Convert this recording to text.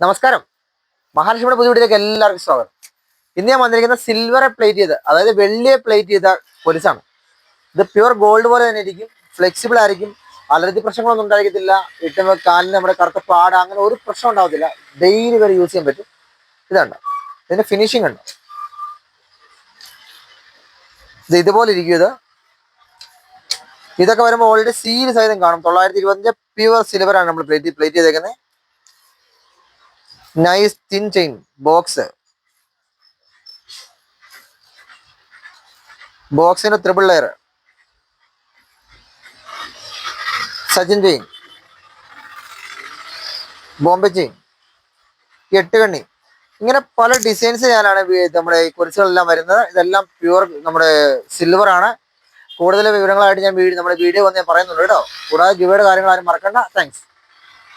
നമസ്കാരം. മഹാലക്ഷ്മിയുടെ പുതിയ വീഡിയോയിലേക്ക് എല്ലാവർക്കും സ്വാഗതം. ഇന്ന് ഞാൻ വന്നിരിക്കുന്ന സിൽവറെ പ്ലേറ്റ് ചെയ്ത്, അതായത് വെള്ളിയെ പ്ലേറ്റ് ചെയ്ത കൊലുസാണ്. ഇത് പ്യുവർ ഗോൾഡ് പോലെ തന്നെ ഇരിക്കും, ഫ്ലെക്സിബിൾ ആയിരിക്കും, അലർജി പ്രശ്നങ്ങളൊന്നും ഉണ്ടായിരിക്കത്തില്ല. ഇട്ടുമ്പോൾ കാലിന് നമ്മുടെ കറുത്ത പാട അങ്ങനെ ഒരു പ്രശ്നം ഉണ്ടാവത്തില്ല. ഡെയിലി വരെ യൂസ് ചെയ്യാൻ പറ്റും. ഇതുണ്ട്, ഇതിന്റെ ഫിനിഷിംഗ് ഉണ്ട്. ഇത് ഇതുപോലെ ഇരിക്കും. ഇതൊക്കെ വരുമ്പോൾ ഓൾറെഡി സീൽ സൈതം കാണും. 925 പ്യുവർ സിൽവറാണ് നമ്മൾ പ്ലേറ്റ് ചെയ്തേക്കുന്നത്. നൈസ് തിൻ ചെയിൻ ബോക്സിന് triple layer Sajin chain, Bombay chain, 8 കണ്ണി, ഇങ്ങനെ പല ഡിസൈൻസ് ഞാനാണ് നമ്മുടെ ഈ കൊലുസുകളെല്ലാം വരുന്നത്. ഇതെല്ലാം പ്യുവർ നമ്മുടെ സിൽവർ ആണ്. കൂടുതൽ വിവരങ്ങളായിട്ട് ഞാൻ നമ്മുടെ വീഡിയോ വന്ന് ഞാൻ പറയുന്നുണ്ട് കേട്ടോ. കൂടാതെ ഗിവയുടെ കാര്യങ്ങൾ ആരും മറക്കണ്ട. താങ്ക്സ്.